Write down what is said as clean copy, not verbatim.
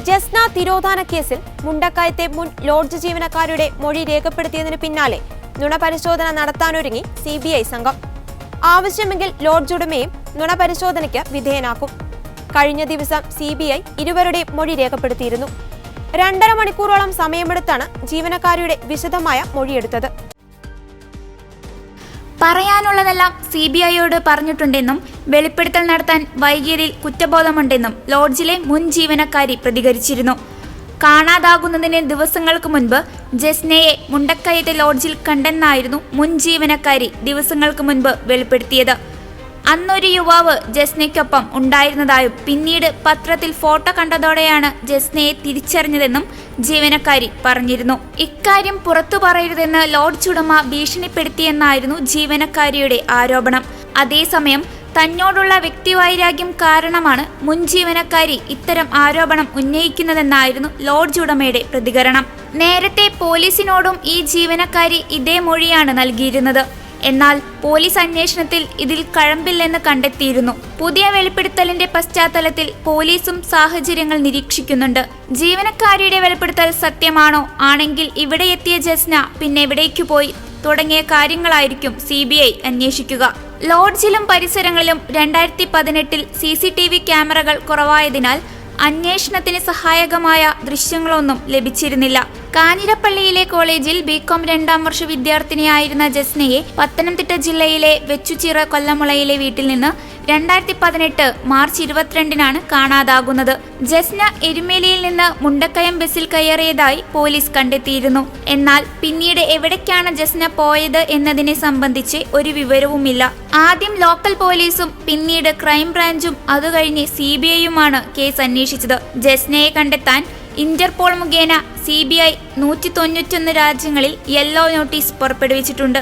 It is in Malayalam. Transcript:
ജസ്ന തിരോധാന കേസിൽ മുണ്ടക്കയത്തെ മുൻ ലോഡ്ജ് ജീവനക്കാരുടെ മൊഴി രേഖപ്പെടുത്തിയതിനു പിന്നാലെ നുണപരിശോധന നടത്താനൊരുങ്ങി CBI സംഘം. ആവശ്യമെങ്കിൽ ലോഡ്ജ് ഉടമയും നുണപരിശോധനയ്ക്ക് വിധേയനാക്കും. കഴിഞ്ഞ ദിവസം CBI ഇരുവരുടെയും മൊഴി രേഖപ്പെടുത്തിയിരുന്നു. 2.5 മണിക്കൂറോളം സമയമെടുത്താണ് ജീവനക്കാരുടെ വിശദമായ മൊഴിയെടുത്തത്. പറയാനുള്ളതെല്ലാം CBIയോട് പറഞ്ഞിട്ടുണ്ടെന്നും വെളിപ്പെടുത്തൽ നടത്താൻ വൈകിയതിൽ കുറ്റബോധമുണ്ടെന്നും ലോഡ്ജിലെ മുൻ ജീവനക്കാരി പ്രതികരിച്ചിരുന്നു. കാണാതാകുന്നതിന് ദിവസങ്ങൾക്ക് മുൻപ് ജസ്നയെ മുണ്ടക്കയത്തെ ലോഡ്ജിൽ കണ്ടെന്നായിരുന്നു മുൻ ജീവനക്കാരി ദിവസങ്ങൾക്ക് മുൻപ് വെളിപ്പെടുത്തിയത്. അന്നൊരു യുവാവ് ജസ്നയ്ക്കൊപ്പം ഉണ്ടായിരുന്നതായും പിന്നീട് പത്രത്തിൽ ഫോട്ടോ കണ്ടതോടെയാണ് ജസ്നയെ തിരിച്ചറിഞ്ഞതെന്നും ജീവനക്കാരി പറഞ്ഞിരുന്നു. ഇക്കാര്യം പുറത്തു പറയരുതെന്ന് ലോഡ്ജ് ഉടമ ഭീഷണിപ്പെടുത്തിയെന്നായിരുന്നു ജീവനക്കാരിയുടെ ആരോപണം. അതേസമയം തന്നോടുള്ള വ്യക്തിവൈരാഗ്യം കാരണമാണ് മുൻ ജീവനക്കാരി ഇത്തരം ആരോപണം ഉന്നയിക്കുന്നതെന്നായിരുന്നു ലോഡ്ജ് ഉടമയുടെ പ്രതികരണം. നേരത്തെ പോലീസിനോടും ഈ ജീവനക്കാരി ഇതേ മൊഴിയാണ് നൽകിയിരുന്നത്. എന്നാൽ പോലീസ് അന്വേഷണത്തിൽ ഇതിൽ കഴമ്പില്ലെന്ന് കണ്ടെത്തിയിരുന്നു. പുതിയ വെളിപ്പെടുത്തലിന്റെ പശ്ചാത്തലത്തിൽ പോലീസും സാഹചര്യങ്ങൾ നിരീക്ഷിക്കുന്നുണ്ട്. ജീവനക്കാരിയുടെ വെളിപ്പെടുത്തൽ സത്യമാണോ, ആണെങ്കിൽ ഇവിടെ എത്തിയ ജസ്ന പിന്നെ എവിടേക്കു പോയി തുടങ്ങിയ കാര്യങ്ങളായിരിക്കും CBI അന്വേഷിക്കുക. ലോഡ്ജിലും പരിസരങ്ങളിലും 2018 CCTV ക്യാമറകൾ കുറവായതിനാൽ അന്വേഷണത്തിന് സഹായകമായ ദൃശ്യങ്ങളൊന്നും ലഭിച്ചിരുന്നില്ല. കാഞ്ഞിരപ്പള്ളിയിലെ കോളേജിൽ BCom 2ാം വർഷ വിദ്യാർത്ഥിനിയായിരുന്ന ജസ്നയെ പത്തനംതിട്ട ജില്ലയിലെ വെച്ചുച്ചിറ കൊല്ലമുളയിലെ വീട്ടിൽ നിന്ന് 2018 മാർച്ച് 22-നാണ് കാണാതാകുന്നത്. ജസ്ന എരുമേലിയിൽ നിന്ന് മുണ്ടക്കയം ബസ്സിൽ കയറിയതായി പോലീസ് കണ്ടെത്തിയിരുന്നു. എന്നാൽ പിന്നീട് എവിടേക്കാണ് ജസ്ന പോയത് എന്നതിനെ സംബന്ധിച്ച് ഒരു വിവരവുമില്ല. ആദ്യം ലോക്കൽ പോലീസും പിന്നീട് ക്രൈംബ്രാഞ്ചും അതുകഴിഞ്ഞ് CBIയുമാണ് കേസ് അന്വേഷിച്ചത്. ജസ്നയെ കണ്ടെത്താൻ ഇന്റർപോൾ മുഖേന CBI 191 രാജ്യങ്ങളിൽ യെല്ലോ നോട്ടീസ് പുറപ്പെടുവിച്ചിട്ടുണ്ട്.